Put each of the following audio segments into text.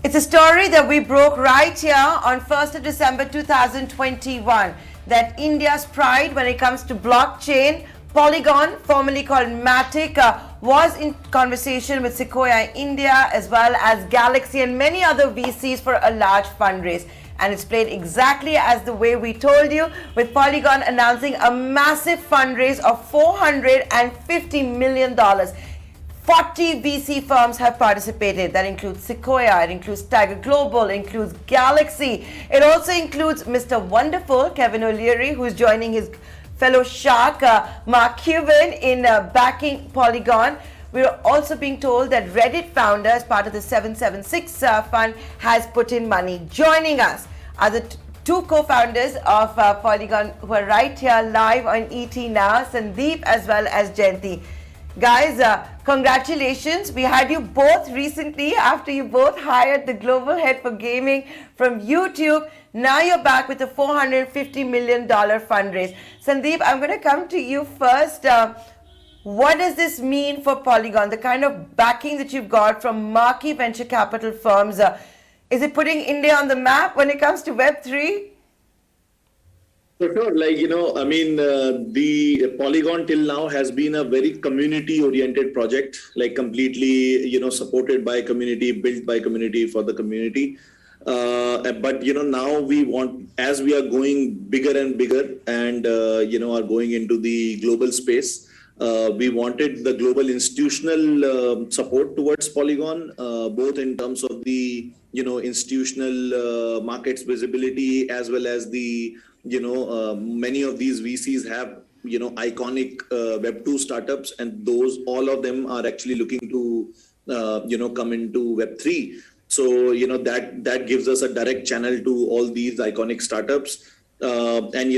It's a story that we broke right here on 1st of December 2021, that India's pride when it comes to blockchain, Polygon, formerly called Matic, was in conversation with Sequoia India as well as Galaxy and many other VCs for a large fundraise. And it's played exactly as the way we told you, with Polygon announcing a massive fundraise of $450 million. 40 VC firms have participated. That includes Sequoia, it includes Tiger Global, it includes Galaxy. It also includes Mr. Wonderful, Kevin O'Leary, who's joining his fellow shark, Mark Cuban, in backing Polygon. We're also being told that Reddit founder, as part of the 776 fund, has put in money. Joining us are the two co-founders of Polygon, who are right here live on ET Now, Sandeep as well as Jaynti. Guys, congratulations. We had you both recently after you both hired the global head for gaming from YouTube. Now you're back with a $450 million fundraise. Sandeep, I'm going to come to you first. What does this mean for Polygon? The kind of backing that you've got from marquee venture capital firms. Is it putting India on the map when it comes to Web3? For sure, the Polygon till now has been a very community-oriented project, completely, supported by community, built by community, for the community. But, now we want, as we are going bigger and bigger and, are going into the global space, we wanted the global institutional support towards Polygon, both in terms of the, institutional markets visibility, as well as the, many of these VCs have, iconic Web2 startups, and all of them are actually looking to, come into Web3. So, that gives us a direct channel to all these iconic startups. And,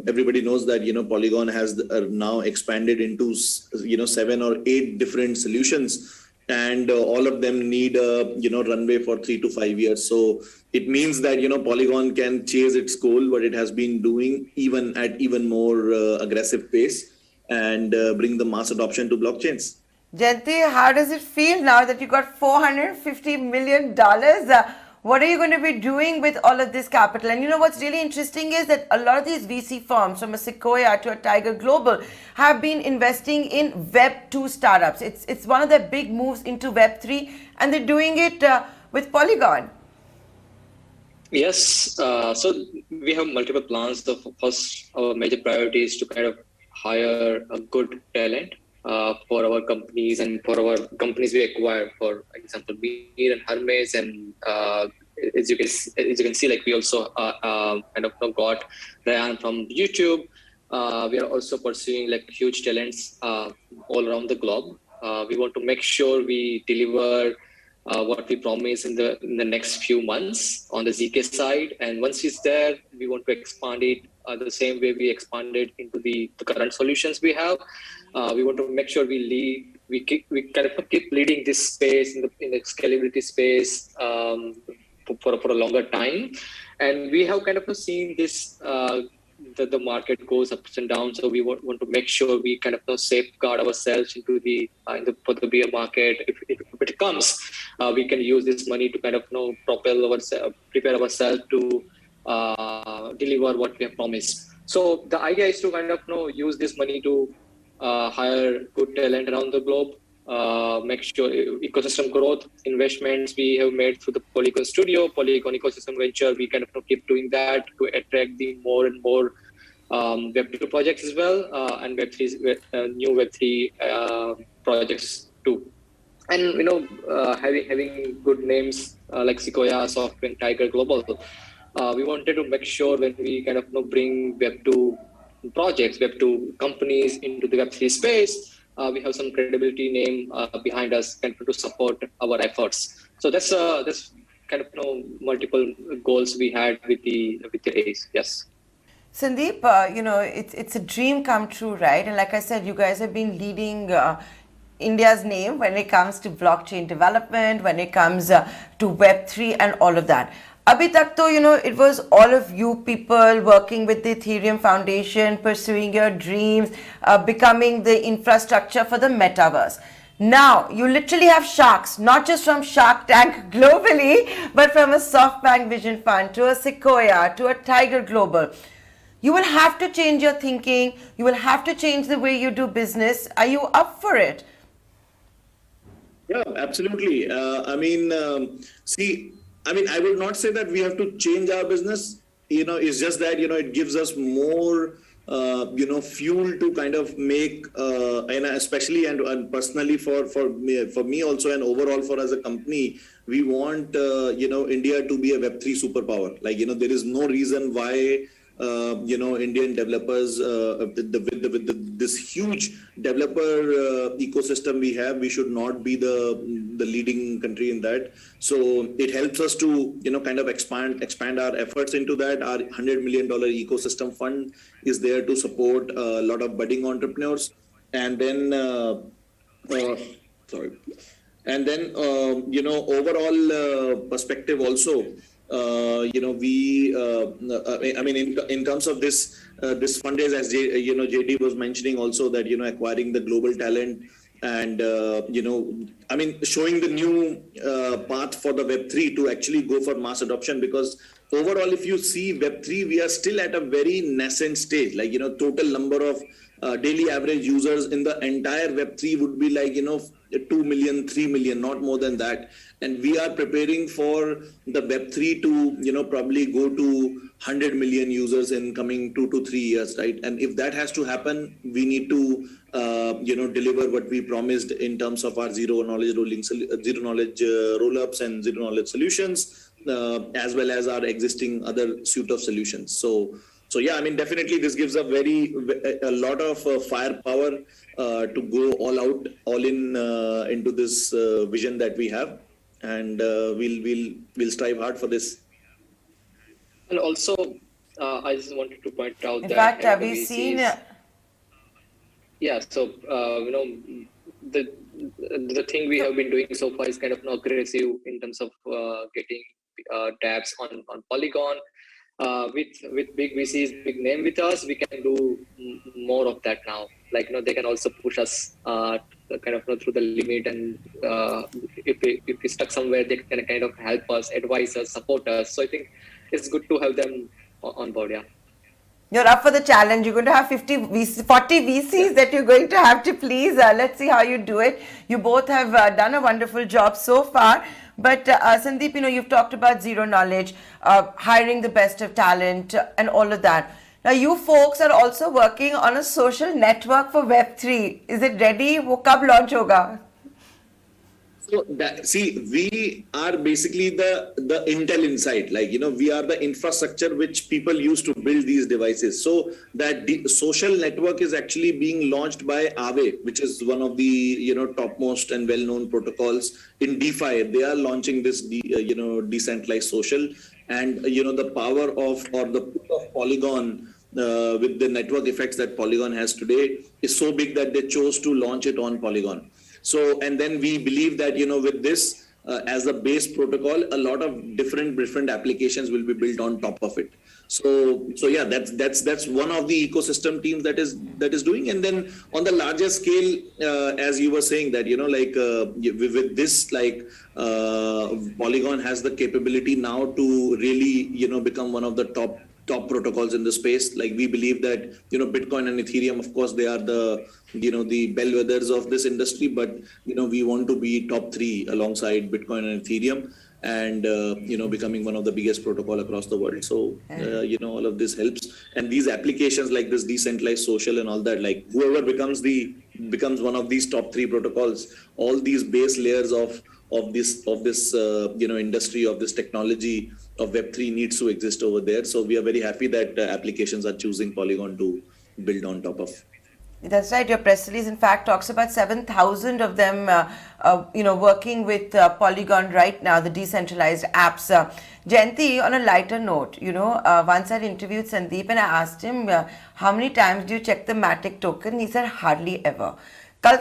everybody knows that, Polygon has now expanded into, 7 or 8 different solutions. And all of them need a, runway for 3 to 5 years. So it means that, Polygon can chase its goal, what it has been doing, even at even more aggressive pace, and bring the mass adoption to blockchains. Jaynti, how does it feel now that you got $450 million? What are you going to be doing with all of this capital? And what's really interesting is that a lot of these VC firms, from a Sequoia to a Tiger Global, have been investing in Web2 startups. It's one of their big moves into Web3, and they're doing it with Polygon. Yes, so we have multiple plans. The first, our major priority is to kind of hire a good talent for our companies and for our companies we acquire. For example, Mir and Hermes, and as you can see, we also kind of got Ryan from YouTube. We are also pursuing huge talents all around the globe. We want to make sure we deliver what we promise in the next few months on the ZK side, and once it's there, we want to expand it the same way we expanded into the current solutions we have. We want to make sure we kind of keep leading this space in the scalability space for a longer time. And we have kind of seen this the market goes ups and downs, so we want to make sure we kind of safeguard ourselves into for the bear market. If it comes, we can use this money to kind of prepare ourselves to deliver what we have promised. So the idea is to kind of use this money to hire good talent around the globe, make sure ecosystem growth investments we have made through the Polygon Studio, Polygon Ecosystem Venture. We kind of keep doing that to attract the more and more Web2 projects as well, and Web3 new Web3 projects too. And having good names like Sequoia, SoftBank, Tiger Global, we wanted to make sure when we kind of bring Web2 projects, Web2 companies into the Web3 space, we have some credibility name behind us kind of to support our efforts. So that's kind of multiple goals we had with the raise. Yes. Sandeep, it's a dream come true, right? And like I said, you guys have been leading India's name when it comes to blockchain development, when it comes to Web3 and all of that. Abhi tak to, it was all of you people working with the Ethereum Foundation, pursuing your dreams, becoming the infrastructure for the metaverse. Now, you literally have sharks, not just from Shark Tank globally, but from a SoftBank Vision Fund to a Sequoia to a Tiger Global. You will have to change your thinking. You will have to change the way you do business. Are you up for it? Yeah, absolutely. I would not say that we have to change our business. It's just that, it gives us more, fuel to kind of make, and especially and personally for me also, and overall for as a company, we want, India to be a Web3 superpower. Like, there is no reason why, Indian developers, with this huge developer ecosystem we have, we should not be the leading country in that. So it helps us to, kind of expand our efforts into that. Our $100 million ecosystem fund is there to support a lot of budding entrepreneurs. And then, overall perspective also, in terms of this fundraise, as JD was mentioning also, that acquiring the global talent and showing the new path for the Web3 to actually go for mass adoption. Because overall, if you see Web3, we are still at a very nascent stage. Like, total number of daily average users in the entire Web3 would be like 2 million, 3 million, not more than that. And we are preparing for the Web3 to, probably go to 100 million users in coming 2 to 3 years, right? And if that has to happen, we need to, deliver what we promised in terms of our zero knowledge rollups and zero knowledge solutions, as well as our existing other suite of solutions. So yeah, definitely this gives a lot of firepower to go all out, all in into this vision that we have. And we'll strive hard for this. And also, I just wanted to point out in that fact, have we seen? Yeah. So the thing we have been doing so far is kind of aggressive in terms of getting tabs on Polygon. With big VCs, big name with us, we can do more of that now. Like, they can also push us kind of through the limit, and if we stuck somewhere, they can kind of help us, advise us, support us. So I think it's good to have them on board. Yeah. You're up for the challenge. You're going to have 40 VCs that you're going to have to please. Let's see how you do it. You both have done a wonderful job so far. But Sandeep, you've talked about zero knowledge, hiring the best of talent, and all of that. Now, you folks are also working on a social network for Web3. Is it ready? वो कब launch होगा? So we are basically the Intel inside. Like, we are the infrastructure which people use to build these devices. So that the social network is actually being launched by Aave, which is one of the topmost and well-known protocols in DeFi. They are launching this decentralized social, and the power of, or the push of Polygon with the network effects that Polygon has today is so big that they chose to launch it on Polygon. So, and then we believe that, with this as a base protocol, a lot of different applications will be built on top of it. So yeah, that's one of the ecosystem teams that is doing. And then on the larger scale, as you were saying that, with this, like, Polygon has the capability now to really, become one of the top protocols in the space. Like, we believe that, Bitcoin and Ethereum, of course, they are the bellwethers of this industry, but, we want to be top 3 alongside Bitcoin and Ethereum, and, becoming one of the biggest protocol across the world. So, all of this helps. And these applications like this decentralized social and all that, like, whoever becomes one of these top 3 protocols, all these base layers of this industry, of this technology of Web3 needs to exist over there. So we are very happy that applications are choosing Polygon to build on top of. That's right. Your press release, in fact, talks about 7,000 of them, working with Polygon right now, the decentralized apps. Jaynti, on a lighter note, once I interviewed Sandeep and I asked him, how many times do you check the Matic token? He said, hardly ever. Kal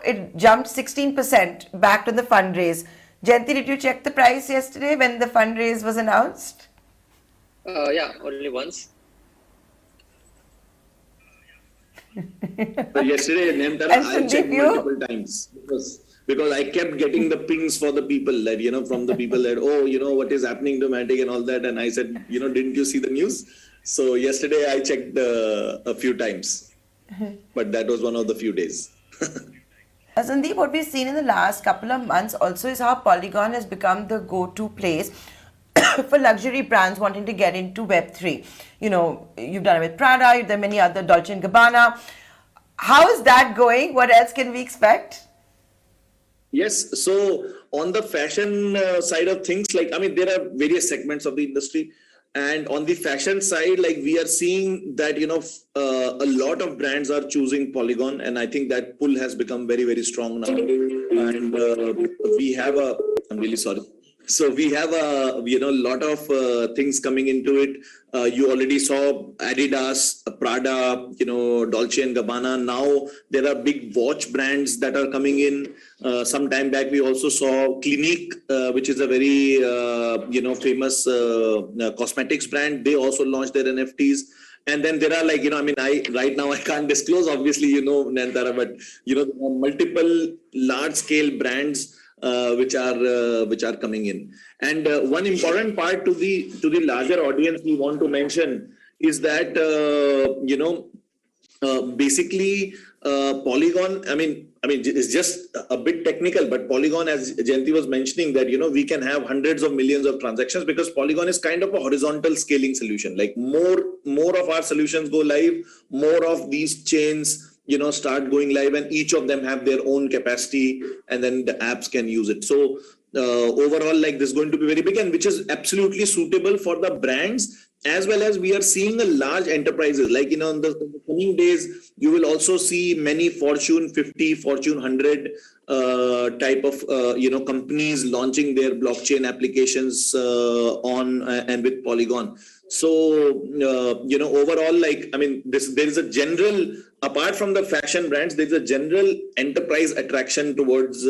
it jumped 16% back to the fundraise. Jaynti, did you check the price yesterday when the fundraise was announced? Yeah, only once. So yesterday, I checked multiple times. because I kept getting the pings for the people that, from the people that, oh, what is happening to Matic and all that. And I said, didn't you see the news? So yesterday I checked a few times, but that was one of the few days. Sandeep, what we've seen in the last couple of months also is how Polygon has become the go-to place for luxury brands wanting to get into Web3. You've done it with Prada, you've done many other, Dolce & Gabbana. How is that going? What else can we expect? Yes. So on the fashion side of things, there are various segments of the industry. And on the fashion side, we are seeing that, a lot of brands are choosing Polygon. And I think that pull has become very, very strong now. And I'm really sorry. So we have a lot of things coming into it. You already saw Adidas, Prada, Dolce and Gabbana. Now there are big watch brands that are coming in. Some time back, we also saw Clinique, which is a very famous cosmetics brand. They also launched their NFTs. And then there are right now I can't disclose, obviously, Nayantara, but there are multiple large scale brands which are coming in. And one important part to the larger audience we want to mention is that basically Polygon, it's just a bit technical, but Polygon, as Jaynti was mentioning, that we can have hundreds of millions of transactions, because Polygon is kind of a horizontal scaling solution. Like more of our solutions go live, more of these chains start going live, and each of them have their own capacity, and then the apps can use it. So overall, this is going to be very big, and which is absolutely suitable for the brands, as well as we are seeing a large enterprises. In the coming days, you will also see many Fortune 50, Fortune 100 type of companies launching their blockchain applications on and with Polygon. So overall, there is a general, apart from the fashion brands, there's a general enterprise attraction towards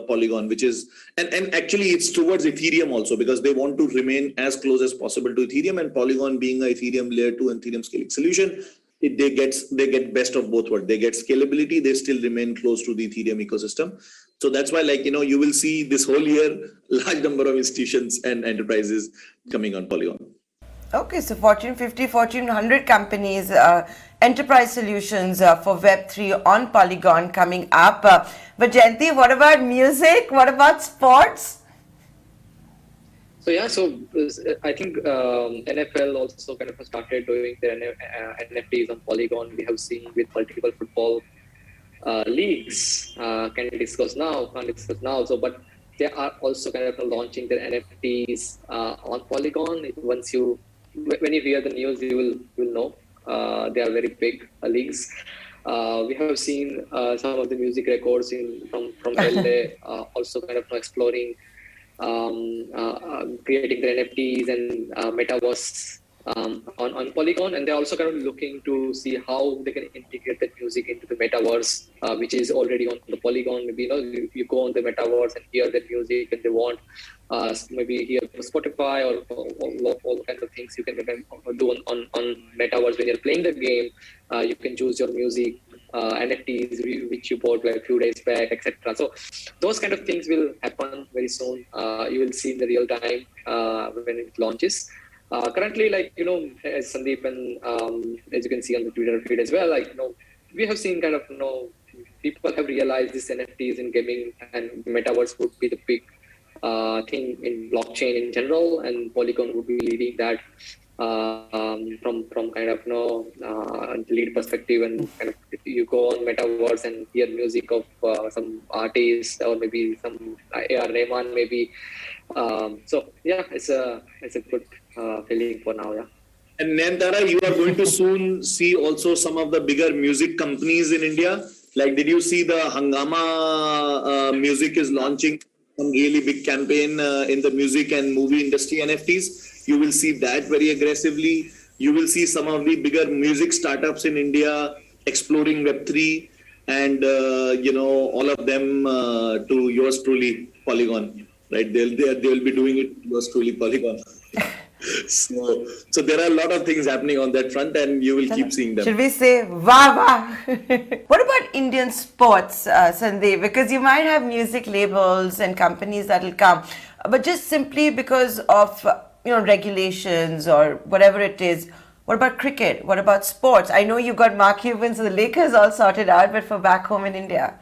Polygon, which is, and actually it's towards Ethereum also, because they want to remain as close as possible to Ethereum, and Polygon being a Ethereum layer 2 and Ethereum scaling solution, they get best of both worlds. They get scalability, they still remain close to the Ethereum ecosystem. So that's why, you will see this whole year large number of institutions and enterprises coming on Polygon. Okay, so Fortune 50, Fortune 100 companies, enterprise solutions for Web3 on Polygon coming up. But Jaynti, what about music? What about sports? So I think NFL also kind of started doing their NFTs on Polygon. We have seen with multiple football leagues. Can't discuss now. So, but they are also kind of launching their NFTs on Polygon. When you hear the news, you will know they are very big leagues. We have seen some of the music records from LA also kind of exploring creating their NFTs and metaverse on Polygon, and they're also kind of looking to see how they can integrate that music into the metaverse, which is already on the Polygon. Maybe you go on the metaverse and hear that music, and they want maybe hear Spotify or all kinds of things you can do on metaverse when you're playing the game. You can choose your music, NFTs which you bought like a few days back, etc. So those kind of things will happen very soon. You will see in the real time when it launches. Currently, as Sandeep and as you can see on the Twitter feed as well, we have seen kind of people have realized this NFTs in gaming and metaverse would be the big thing in blockchain in general, and Polygon would be leading that from kind of lead perspective, and kind of you go on metaverse and hear music of some artists or maybe some A.R. Rahman maybe. So yeah, it's a good feeling for now. Yeah. And Nayantara, you are going to soon see also some of the bigger music companies in India. Did you see the Hangama Music is launching some really big campaign in the music and movie industry NFTs? You will see that very aggressively. You will see some of the bigger music startups in India exploring Web3, and all of them to yours truly Polygon. Right? They will be doing it to yours truly Polygon. So there are a lot of things happening on that front, and you will keep seeing them. Should we say wah wah? What about Indian sports, Sandeep? Because you might have music labels and companies that will come, but just simply because of regulations or whatever it is. What about cricket? What about sports? I know you got Mark Cuban, so the Lakers all sorted out, but for back home in India.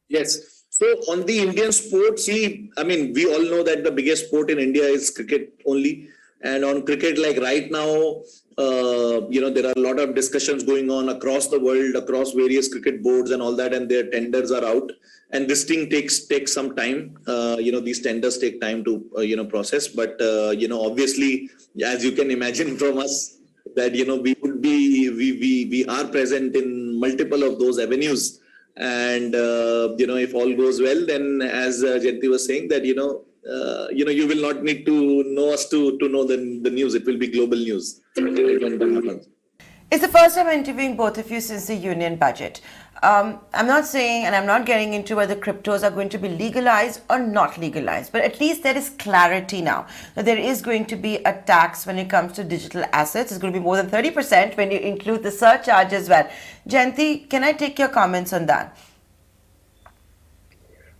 Yes. So on the Indian sport, see, I mean, we all know that the biggest sport in India is cricket only. And on cricket, like right now, there are a lot of discussions going on across the world, across various cricket boards and all that, and their tenders are out. And this thing takes some time. These tenders take time to, process. But, obviously, as you can imagine from us, that, we are present in multiple of those avenues. And, if all goes well, then as Jaynti was saying that, you will not need to know us to know the news. It will be global news. It's the first time I'm interviewing both of you since the union budget. I'm not saying, and I'm not getting into whether cryptos are going to be legalized or not legalized, but at least there is clarity now that there is going to be a tax when it comes to digital assets. It's going to be more than 30% when you include the surcharge as well. Jaynti, can I take your comments on that?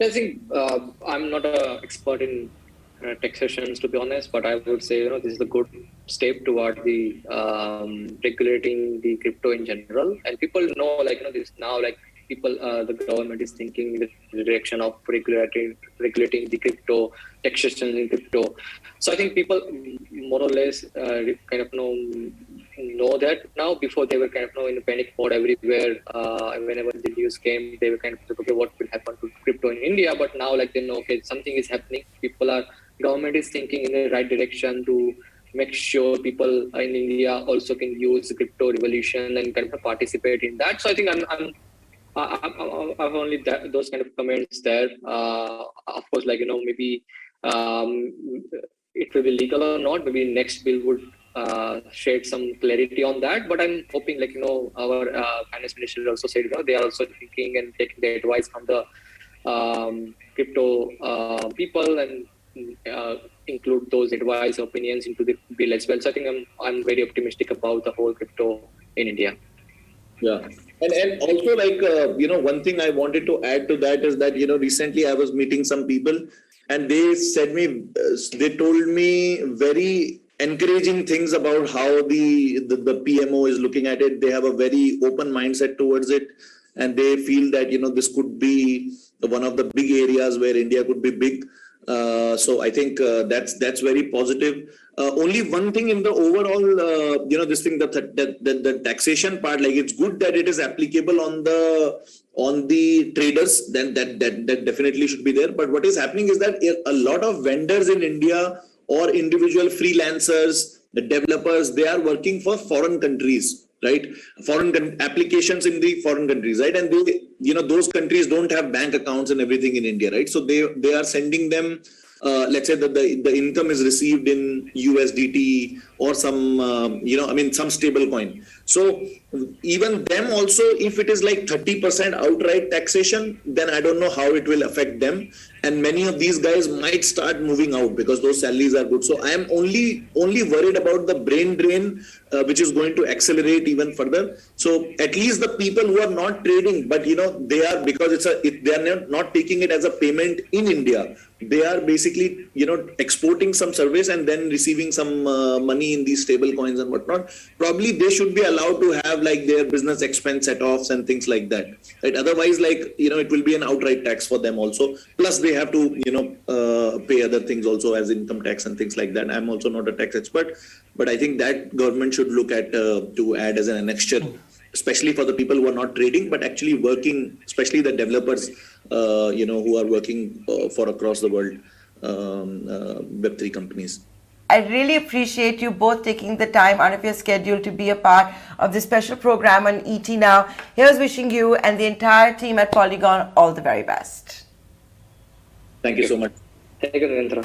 I think I'm not an expert in taxations, to be honest, but I would say this is a good step toward the regulating the crypto in general. And people know, this now, people, the government is thinking in the direction of regulating the crypto, taxation in crypto. So I think people more or less kind of know that now. Before they were kind of in a panic mode everywhere. Whenever the news came, they were kind of okay, what will happen to crypto in India? But now they know, okay, something is happening. Government is thinking in the right direction to make sure people in India also can use the crypto revolution and kind of participate in that. So I think I've only those kind of comments there. Of course, maybe it will be legal or not. Maybe next bill would shed some clarity on that. But I'm hoping, our finance minister also said, they are also thinking and taking the advice from the crypto people and include those advice opinions into the bill as well. So I think I'm very optimistic about the whole crypto in India. Yeah. And also one thing I wanted to add to that is that, recently I was meeting some people and they told me very encouraging things about how the PMO is looking at it. They have a very open mindset towards it. And they feel that, this could be one of the big areas where India could be big. So I think that's very positive. Only one thing in the overall, this thing the taxation part, it's good that it is applicable on the traders. Then that definitely should be there. But what is happening is that a lot of vendors in India or individual freelancers, the developers, they are working for foreign countries, right? Foreign applications in the foreign countries, right? And they, those countries don't have bank accounts and everything in India, right? So they are sending them, let's say that the income is received in USDT or some, some stable coin. So even them also, if it is 30% outright taxation, then I don't know how it will affect them. And many of these guys might start moving out because those salaries are good. So I am only worried about the brain drain, which is going to accelerate even further. So at least the people who are not trading, but they are, because they are not taking it as a payment in India. They are basically, exporting some service and then receiving some money in these stable coins and whatnot. Probably they should be allowed to have their business expense set-offs and things like that. Right? Otherwise, it will be an outright tax for them also. Plus they have to, pay other things also as income tax and things like that. I'm also not a tax expert, but I think that government should look at to add as an annexure, especially for the people who are not trading, but actually working, especially the developers, who are working for across the world, Web3 companies. I really appreciate you both taking the time out of your schedule to be a part of this special program on ET Now. Here's wishing you and the entire team at Polygon all the very best. Thank you so much. Thank you, Nayantara.